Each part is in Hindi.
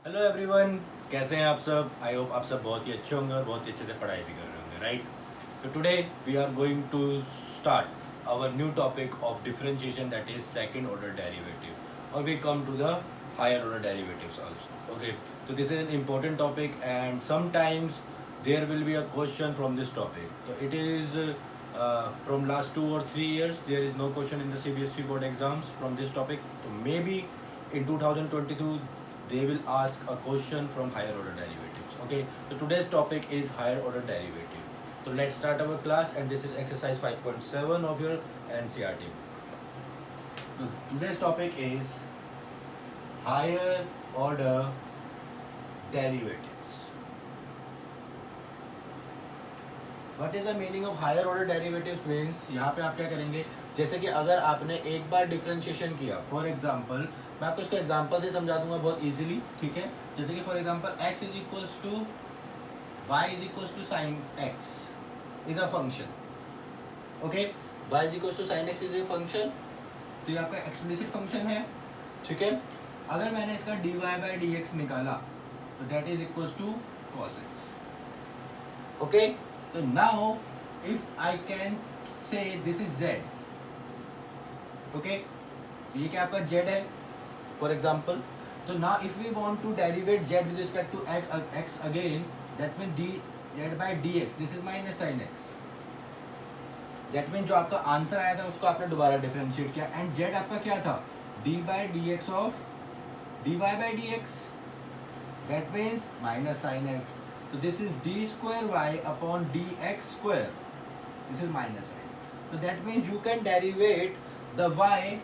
हेलो एवरीवन, कैसे हैं आप सब। आई होप आप सब बहुत ही अच्छे होंगे और बहुत ही अच्छे से पढ़ाई भी कर रहे होंगे, राइट। तो today we are going to start our new topic of differentiation, that is second order derivative, और we come to the higher order derivatives also. Okay, तो this is an important topic and sometimes there will be a question from this topic. तो it is from last 2 or 3 years there is no question in the CBSE board exams from this topic. So maybe in 2022 they will ask a question from higher order derivatives. Okay, so today's topic is higher order derivative. So let's start our class, and this is exercise 5.7 of your NCERT book. So today's topic is higher order derivatives. What is the meaning of higher order derivatives means? यहाँ पे आप क्या करेंगे, जैसे कि अगर आपने एक बार डिफरेंशिएशन किया, फॉर एग्जांपल मैं आपको इसको एग्जांपल से समझा दूंगा बहुत इजीली, ठीक है। जैसे कि for example x is equals to y is equals to sine x is a function. Okay, y is equals to sine x is a function, तो ये आपका एक्सप्लिसिट फंक्शन है, ठीक है। अगर मैंने इसका dy बाई डी एक्स निकाला तो that is equals to cos x. Okay, तो now if I can say this is z, okay, ये क्या आपका z है for example. तो now if we want to derivate z with respect to x again, that means z by dx, this is minus sin x. That means जो आपका आंसर आया था उसको आपने दोबारा डिफरेंशिएट किया, एंड z आपका क्या था, d by dx of dy by dx, that means minus sin x. So this is d square y upon dx square. This is minus sin x. So that means you can derivate the y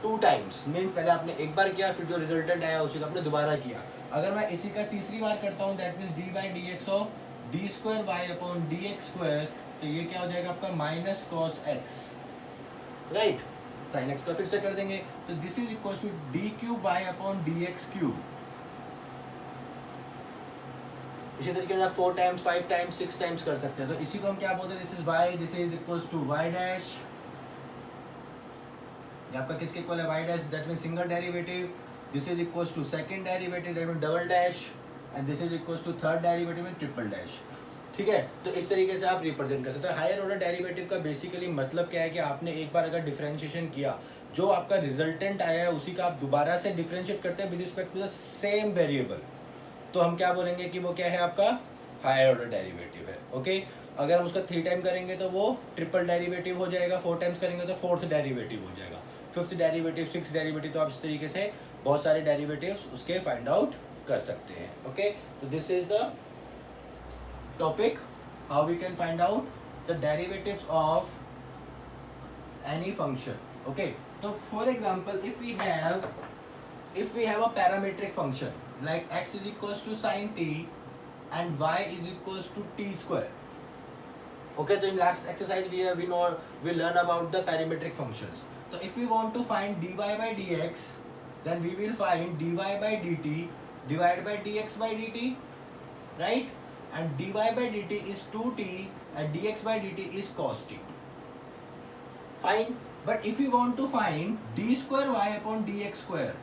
two times, means पहले आपने एक बार किया, फिर जो रिजल्टेंट आया उसी का आपने दोबारा किया। अगर मैं इसी का तीसरी बार करता हूँ, that means d by D x of d square y upon d x square, तो ये क्या हो जाएगा आपका minus cos x, right. Sine x का फिर से कर देंगे, तो this is equal to d cube y upon d x cube. इसी तरीके से आप 4 टाइम्स 5 टाइम्स 6 टाइम्स कर सकते हैं। तो इसी को हम क्या बोलते हैं, this is y, this is equals to y dash, ये आपका किसके इक्वल है, y dash, that means single derivative, this is equals to second derivative, that means double dash, and this is equals to third derivative में ट्रिपल डैश, ठीक है। तो इस तरीके से आप रिप्रेजेंट कर सकते हैं। हायर ऑर्डर डेरिवेटिव का बेसिकली मतलब क्या है कि आपने एक बार अगर डिफरेंशिएशन किया, जो आपका रिजल्टेंट आया है उसी का आप दोबारा से डिफरेंशिएट करते हैं with respect to the same variable, तो हम क्या बोलेंगे कि वो क्या है, आपका हायर ऑर्डर डेरिवेटिव है। ओके, अगर हम उसका 3 टाइम करेंगे तो वो ट्रिपल डेरिवेटिव हो जाएगा, 4 टाइम्स करेंगे तो फोर्थ डेरिवेटिव हो जाएगा, फिफ्थ डेरिवेटिव, सिक्स डेरिवेटिव, तो आप इस तरीके से बहुत सारे डेरिवेटिव्स उसके फाइंड आउट कर सकते हैं। ओके, तो this is the topic, how we can find out the derivatives of any function. Okay, तो for example if we have a parametric function like x is equals to sin t and y is equals to t square. Okay, so in last exercise we learn about the parametric functions. So if we want to find dy by dx, then we will find dy by dt divided by dx by dt, right? And dy by dt is 2t and dx by dt is cos t. Fine. But if we want to find d square y upon dx square,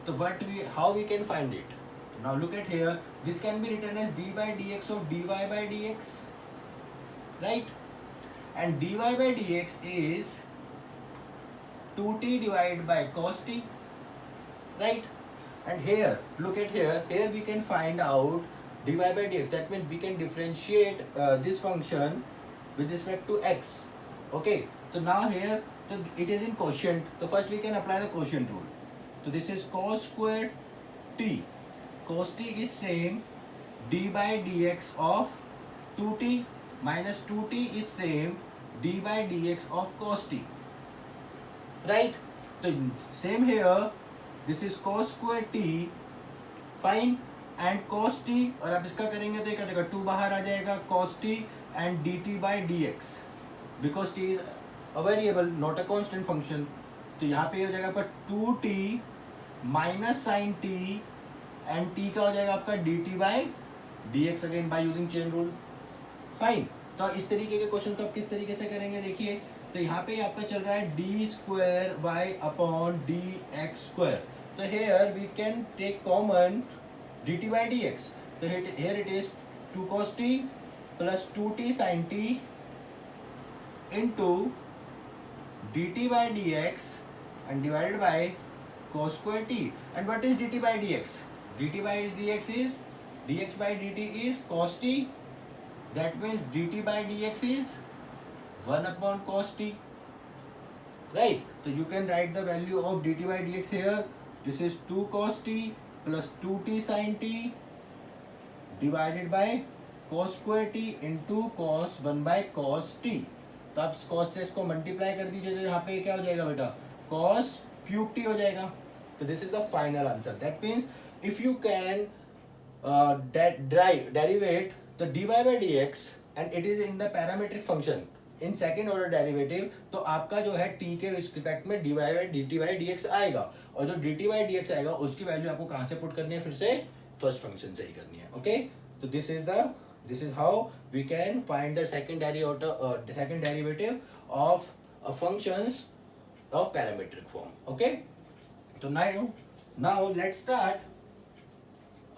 so how we can find it? Now look at here, this can be written as d by dx of dy by dx, right? And dy by dx is 2t divided by cos t, right? And here, look at here we can find out dy by dx, that means we can differentiate this function with respect to x. Okay, so now here, so it is in quotient, so first we can apply the quotient rule. So this is cos square t. Cos t is same d by dx of 2t minus 2t is same d by dx of cos t, right? So same here, this is cos square t, fine, and cos t, और आप इसका करेंगे तो क्या जाएगा, 2 बाहर आ जाएगा, cos t and dt by dx, because t is a variable not a constant function, तो यहाँ पे हो जाएगा आपका 2t minus sine t and t का हो जाएगा आपका d t by D x, again by using chain rule, fine. तो इस तरीके के क्वेश्चन को आप किस तरीके से करेंगे, देखिए, तो यहाँ पे आपका चल रहा है d square y upon d x square, तो here we can take common dt by dx. So here it is 2 cos t plus 2t sin t into dt by dx and divided by cos square t. And what is dt by dx? Dt by dx is dx by dt is cos t. That means dt by dx is 1 upon cos t. Right? So you can write the value of dt by dx here. This is 2 cos t plus 2t sin t divided by cos square t into cos 1 by cos t. तो आप cos से इसको मल्टीप्लाई कर दीजिए तो यहाँ पे क्या हो जाएगा बेटा, cos क्यूब t हो जाएगा. तो this is the final answer. That means if you can derivate the dy by dx and it is in the parametric function in second order derivative, तो आपका जो है t के रिस्पेक्ट में dy by dt by dx आएगा, और जो dt by dx आएगा उसकी वैल्यू आपको कहाँ से पुट करनी है, फिर से फर्स्ट फंक्शन से ही करनी है. ओके, तो this is how we can find the second derivative of functions of parametric form. Okay, so now let's start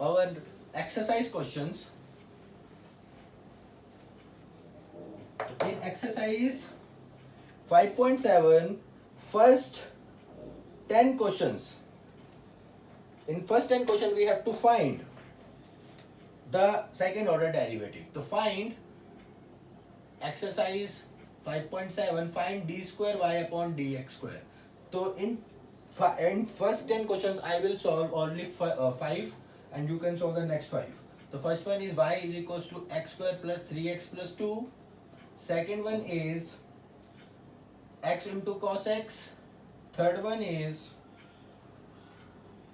our exercise questions. In exercise 5.7, first 10 questions. In first 10 questions we have to find the second order derivative. To find exercise 5.7, find d square y upon dx square. So in first 10 questions I will solve only 5 and you can solve the next 5. The first one is y is equals to x square plus 3x plus 2. Second one is x into cos x. Third one is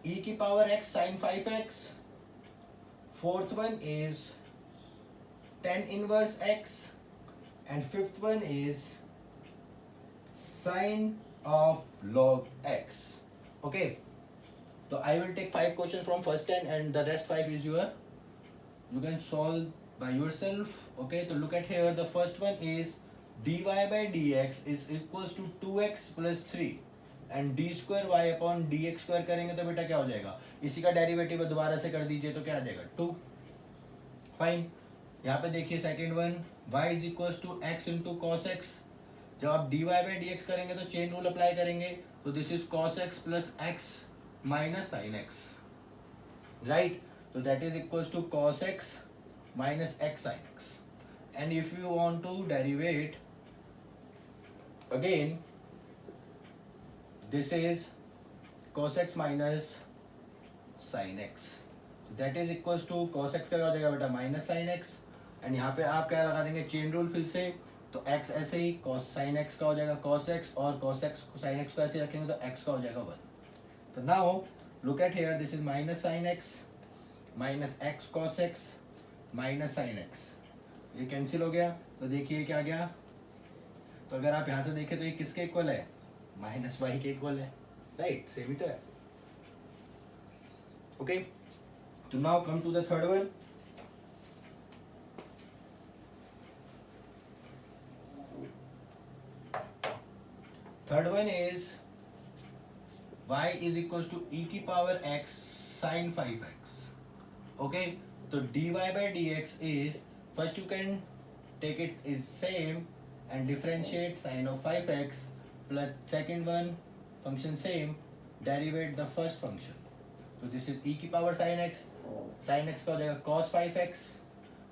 e की power x sin 5x. Fourth one is tan inverse x. And fifth one is sine of log x. Okay, so I will take 5 questions from first 10 and the rest 5 is you can solve by yourself. Okay, so look at here. The first one is dy by dx is equals to 2x plus 3 and d square y upon dx square करेंगे तो बेटा क्या हो जाएगा, इसी का डेरिवेटिव दोबारा से कर दीजिए तो क्या आ जाएगा 2. फाइन. यहाँ पे देखिए second one y is equal to x into cos x. जब आप dy बाई dx करेंगे तो चेन रूल अप्लाई करेंगे, तो this is cos x plus x minus sine x. Right, तो that is equal to cos x minus x sin x. And if you want to derivate again, this is cos x minus sin x. So that is equals to cos x का हो जाएगा बेटा माइनस साइन एक्स. एंड यहाँ पे आप क्या लगा देंगे, चेन रूल फिर से, तो x ऐसे ही cos sin x का हो जाएगा cos x, और cos x sin x को ऐसे रखेंगे तो x का हो जाएगा 1. तो now look at here, this is minus sine x minus x cos x minus sine x. ये कैंसिल हो गया, तो देखिए क्या गया, तो अगर आप यहाँ से देखें तो ये किसके इक्वल है, माइनस वाई के इक्वल है. राइट, सेम ही तो है. ओके, तो now come to the third one. Third one is y is equals to e की पावर x sin 5x. ओके, तो dy by dx is, first you can take it is same and differentiate sin of 5x, plus second one function same, derivate the first function. So this is e की power sin x. sin x का हो जाएगा cos 5x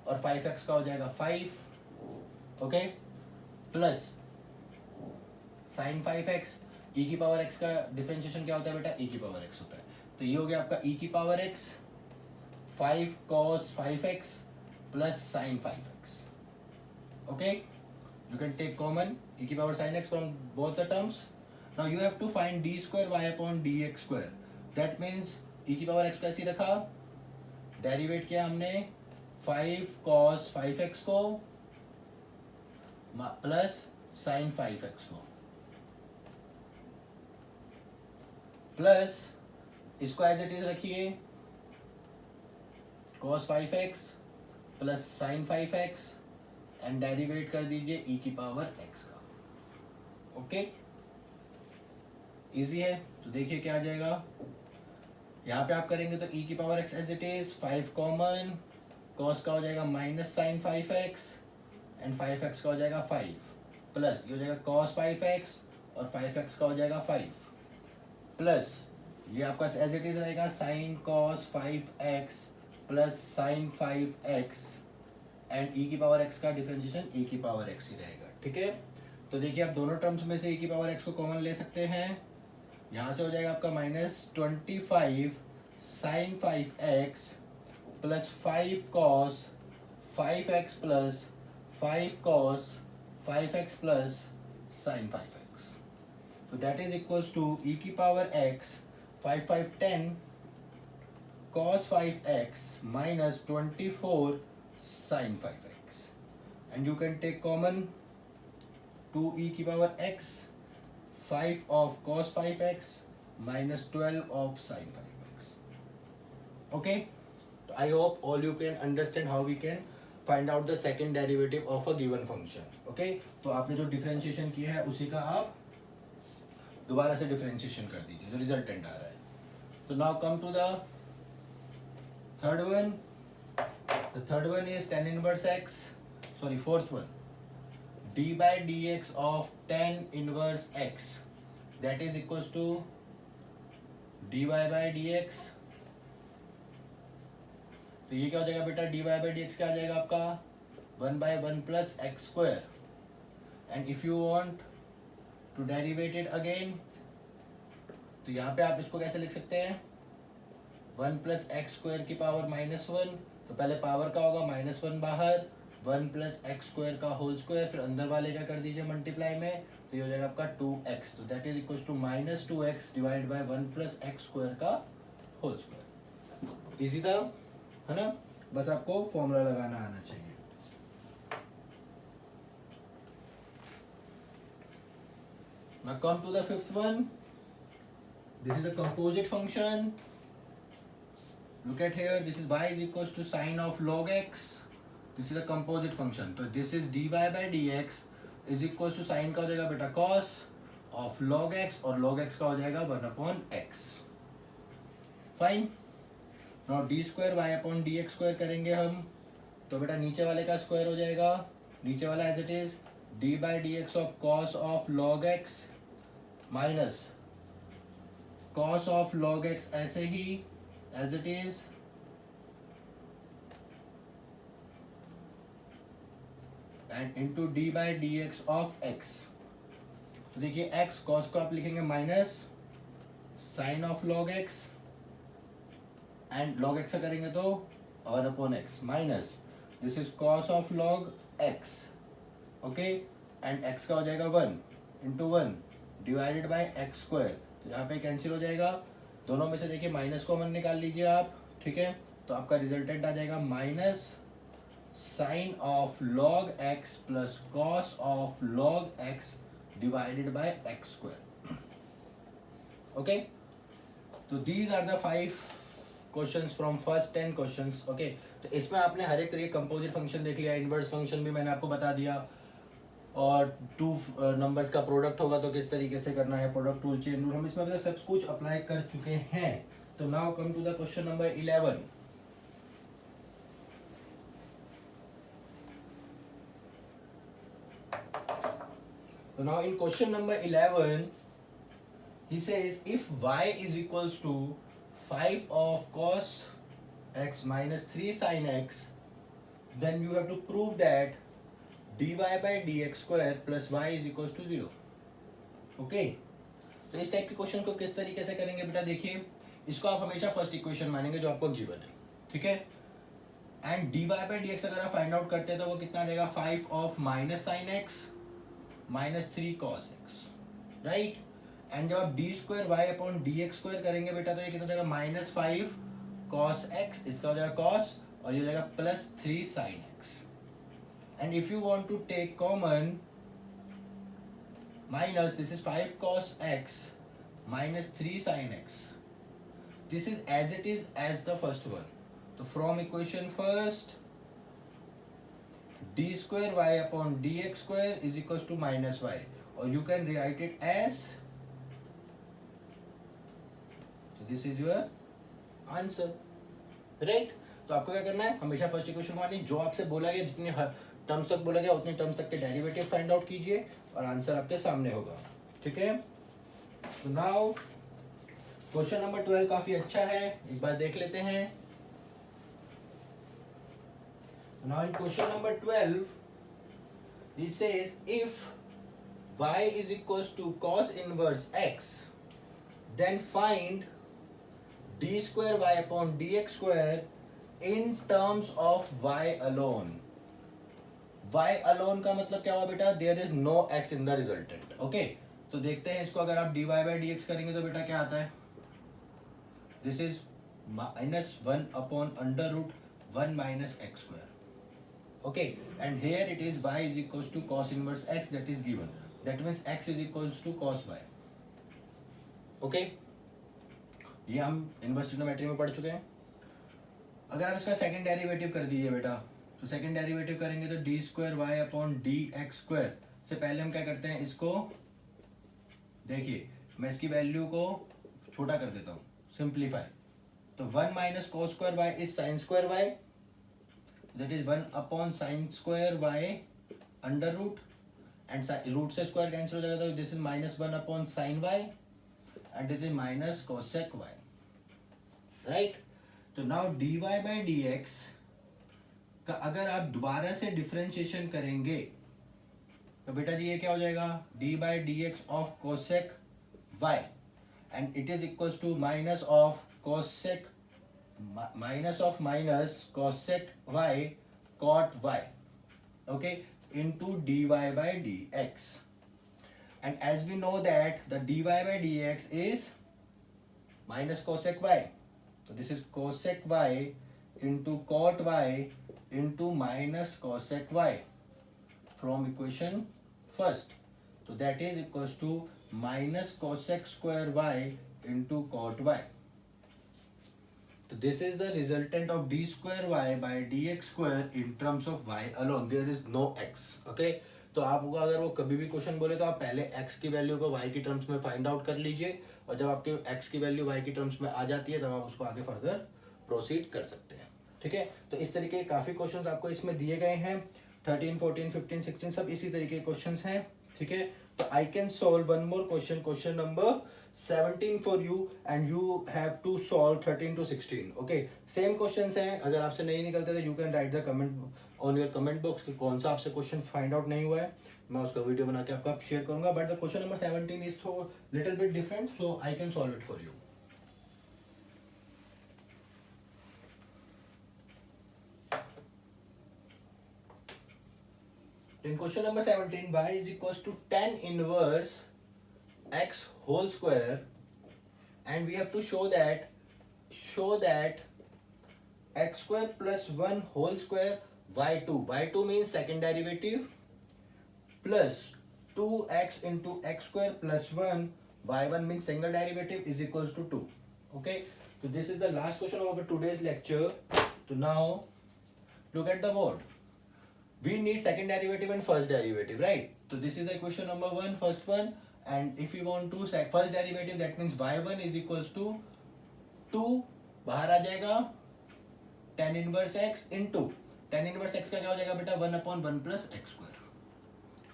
और 5x का हो जाएगा 5. Okay, plus sin 5x. e की पावर x का डिफरेंशिएशन क्या होता है बेटा, e की पावर x होता है. तो ये हो गया आपका e की power x 5 cos 5x plus sin 5x. Okay, you can take common e की power sin x from both the terms. Now you have to find d square y upon dx square. That means e की power x को ऐसे रखा, डेरिवेट किया हमने 5 cos 5x को प्लस sin 5x को, प्लस इसको एज इट इज रखिए cos 5x plus sin 5x and derivative कर दीजिए e की पावर x का. ओके, इजी है. तो देखिए क्या आ जाएगा, यहाँ पे आप करेंगे तो e की power x as it is, 5 common, cos का हो जाएगा minus sign 5x and 5x का हो जाएगा 5 प्लस ये हो जाएगा cos 5x और 5x का हो जाएगा 5 प्लस ये आपका एज इट इज रहेगा sine cos 5x plus sine 5x and e की पावर x का डिफरेंशिएशन e की पावर x ही रहेगा, ठीक है। तो देखिए आप दोनों टर्म्स में से e की पावर x को कॉमन ले सकते हैं, यहाँ से हो जाएगा आपका -25 sine 5x plus 5 cos 5x plus 5 cos 5x plus sine 5x, तो that is equals to e की power x 5 5 10 cos 5x minus 24 sin 5x, and you can take common 2e की power x 5 of cos 5x minus 12 of sin 5x. Okay, I hope all you can understand how we can find out the second derivative of a given function. Okay, तो आपने जो डिफरेंशिएशन किया है उसी का आप दोबारा से डिफरेंशिएशन कर दीजिए जो रिजल्टेंट आ रहा है। तो now come to the third one. The third one is tan inverse x, sorry fourth one, d by dx of tan inverse x, that is equals to dy by dx. तो ये क्या हो जाएगा बेटा, dy by dx क्या आ जाएगा आपका 1/1 plus x square, and if you want to derivate it again तो यहाँ पे आप इसको कैसे लिख सकते हैं 1 प्लस एक्स स्क्वायर की पावर -1, तो पहले पावर का होगा -1 बाहर, 1 प्लस एक्स स्क्वायर का होल स्क्वायर, फिर अंदर वाले क्या कर दीजिए मल्टीप्लाई में, तो ये हो जाएगा आपका 2x, तो that is equal to -2x divide by 1 plus x square का होल स्क्वायर। इजी था, है ना, बस आपको फॉर्मूला लगाना आना चाहिए। Now come to the fifth one. This is a composite function. Look at here, this is y is equals to sine of log x. This is a composite function. So this is dy by dx is equals to sine का हो जाएगा बेटा cos of log x और log x का हो जाएगा 1/x. Fine. Now d square y upon dx square करेंगे हम, तो बेटा नीचे वाले का स्क्वायर हो जाएगा, नीचे वाला as it is d by dx of cos of log x minus cos of log x ऐसे ही as it is and into d by dx of x। तो देखिए x cos को आप लिखेंगे minus sine of log x and log x से करेंगे तो 1/x minus this is cos of log x, okay, and x का हो जाएगा 1 into 1 divided by x square, तो यहाँ पे कैंसिल हो जाएगा, दोनों में से देखिए माइनस कॉमन निकाल लीजिए आप, ठीक है, तो आपका रिजल्टेंट आ जाएगा minus sine of log x plus cos of log x divided by x square. Okay, तो these are the 5 questions from first 10 questions. Okay, तो इसमें आपने हर एक तरीके कंपोजिट फंक्शन देख लिया, इनवर्स फंक्शन भी मैंने आपको बता दिया, और 2 नंबर्स का प्रोडक्ट होगा तो किस तरीके से करना है, प्रोडक्ट रूल, चेन रूल, हम इसमें सब कुछ अप्लाई कर चुके हैं। तो now come to the question number 11। So now in question number 11 he says if y is equals to 5 of cos x minus 3 sin x, then you have to prove that dy by dx square plus y is equals to 0। Okay, तो इस टाइप के क्वेश्चन को किस तरीके से करेंगे बेटा, देखिए इसको आप हमेशा फर्स्ट इक्वेशन मानेंगे जो आपको गिवन है, ठीक है, एंड dy by dx अगर आप फाइंड आउट करते हैं तो वो कितना आ जाएगा 5 of minus sine x minus 3 cos x, right, and जब आप d square y upon d x square करेंगे बेटा तो ये कितना हो जाएगा -5 cos x, इसका हो जाएगा cos और ये हो जाएगा +3 sin x, and if you want to take common minus this is 5 cos x minus 3 sin x, this is as it is as the first one, so from equation first d square y upon dx square is equals to minus y, or you can write it as, so this is your answer, right. तो आपको क्या करना है, हमेशा फर्स्ट इक्वेशन को जो आपसे बोला गया, जितनी टर्म्स तक बोला गया उतनी टर्म्स तक के डेरिवेटिव फाइंड आउट कीजिए और आंसर आपके सामने होगा, ठीक है। तो नाउ क्वेश्चन नंबर 12 काफी अच्छा है, एक बार देख लेते हैं। Now in question number 12 it says if y is equals to cos inverse x, then find d square y upon dx square in terms of y alone. y alone का मतलब क्या हुआ बेटा, there is no x in the resultant, okay। तो देखते हैं इसको, अगर आप dy by dx करेंगे तो बेटा क्या आता है, this is minus 1 upon under root 1 minus x square, okay, and here it is y is equals to cos inverse x, that is given, that means x is equals to cos y, okay। ये हम इनवर्स ट्रिग्नोमेट्री में पढ़ चुके हैं। अगर आप इसका सेकंड डेरिवेटिव कर दीजिए बेटा, तो सेकंड डेरिवेटिव करेंगे तो d square y upon d x square से पहले हम क्या करते हैं, इसको देखिए मैं इसकी वैल्यू को छोटा कर देता हूँ, सिंप्लीफाई, तो 1 minus cos square y is sine square y, that is 1 upon sine square y under root, and root से स्क्वायर कैंसिल हो जाएगा, तो this is minus 1 upon sine y and this is minus cosec y, right. तो now dy by D X का अगर आप दोबारा से डिफरेंशिएशन करेंगे तो बेटा जी ये क्या हो जाएगा, d by D x of cosec y and it is equals to minus of cosec minus of minus cosec y cot y, okay, into dy by D x, and as we know that the dy by D x is minus cosec y, so this is cosec y into cot y into minus cosec y from equation first, so that is equals to minus cosec square y into cot y, so this is the resultant of d square y by dx square in terms of y alone, there is no x, okay। तो आपको अगर वो कभी भी क्वेश्चन बोले तो आप पहले x की वैल्यू को y की टर्म्स में फाइंड आउट कर लीजिए, और जब आपके x की वैल्यू y की टर्म्स में आ जाती है तब आप उसको आगे फर्दर प्रोसीड कर सकते हैं, ठीक है। तो इस तरीके के काफ़ी क्वेश्चंस आपको इसमें दिए गए हैं, 13, 14, 15, 16 सब इसी तरीके के क्वेश्चंस हैं, ठीक है। तो I can solve one more question, question number 17 for you and you have to solve 13 to 16, okay. Same questions हैं, अगर आपसे नहीं निकलते तो you can write the comment on your comment box कि कौन सा आपसे क्वेश्चन फाइंड आउट नहीं हुआ है, मैं उसका वीडियो बना के आपको शेयर करूंगा, but the question number 17 is though little bit different, so I can solve it for you. In question number 17, y is equals to tan inverse x whole square, and we have to show that x square plus 1 whole square y2 means second derivative plus 2x into x square plus 1 y1 means single derivative is equals to 2, okay। So this is the last question of our today's lecture. So now look at the board, we need second derivative and first derivative, right? So this is the equation number 1, first one, and if you want to first derivative, that means y1 is equals to 2 बाहर आ जाएगा tan inverse x into tan inverse x का क्या हो जाएगा बेटा, 1 upon 1 plus x square,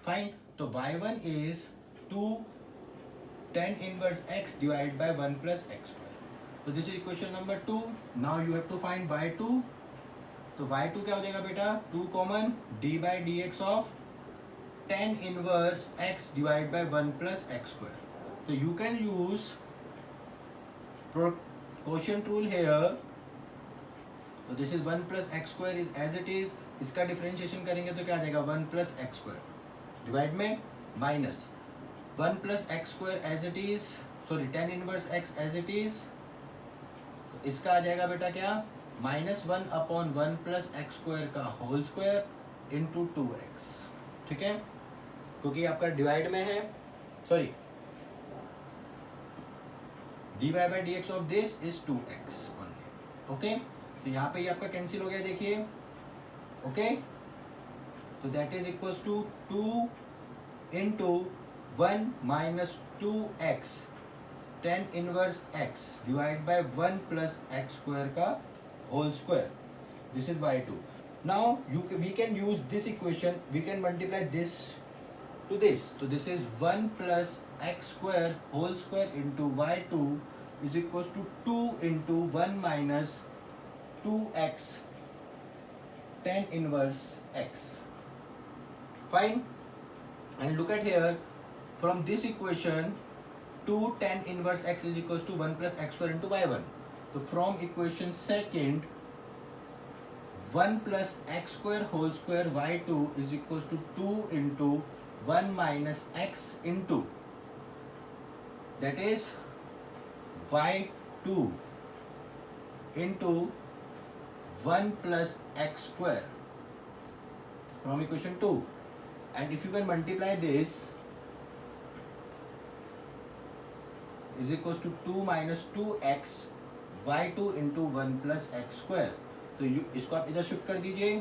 fine. तो y1 is 2 tan inverse x divided by 1 plus x square, so this is equation number 2. now you have to find y2, तो y2 क्या हो जाएगा बेटा, 2 common d by D x of tan inverse x divide by 1 plus x square, तो you can use quotient rule here, तो this is 1 plus x square is as it is, इसका डिफरेंशिएशन करेंगे तो क्या आ जाएगा 1 प्लस एक्स स्क्वायर डिवाइड में minus 1 plus x square as it is, sorry tan inverse x as it is, तो इसका आ जाएगा बेटा क्या, minus 1 upon 1 plus x square का होल स्क्वायर इंटू 2x, ठीक है, क्योंकि आपका डिवाइड में है, sorry dy by D x of this is 2x only, okay. तो यहाँ पे ये आपका कैंसिल हो गया, देखिए, ओके। तो that is equals to 2 into 1 minus 2x tan inverse x divided by 1 plus x square का whole square. This is y2. Now we can use this equation, we can multiply this to this. So this is 1 plus x square whole square into y2 is equals to 2 into 1 minus 2x tan inverse x. Fine. And look at here, from this equation 2 tan inverse x is equals to 1 plus x square into y1. So from equation second, 1 plus x square whole square y2 is equals to 2 into 1 minus x into, that is y2 into 1 plus x square from equation 2. And if you can multiply this, is equals to 2 minus 2x y2 into 1 plus x square. तो इसको आप इधर शिफ्ट कर दीजिए,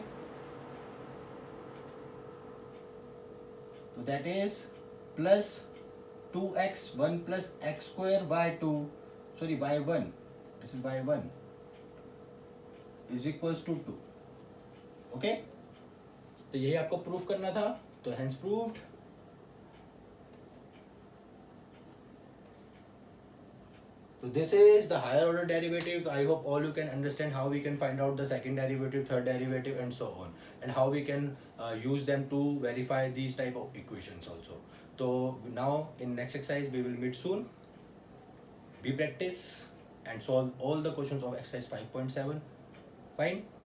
तो दैट इज प्लस 2x 1 प्लस x square y2 sorry y1, this is y1 is equals to 2. Okay, तो यही आपको प्रूफ करना था, तो hence proved. So this is the higher order derivatives. I hope all you can understand how we can find out the second derivative, third derivative and so on, and how we can use them to verify these type of equations also. So now in next exercise we will meet soon. Be practice and solve all the questions of exercise 5.7. Fine.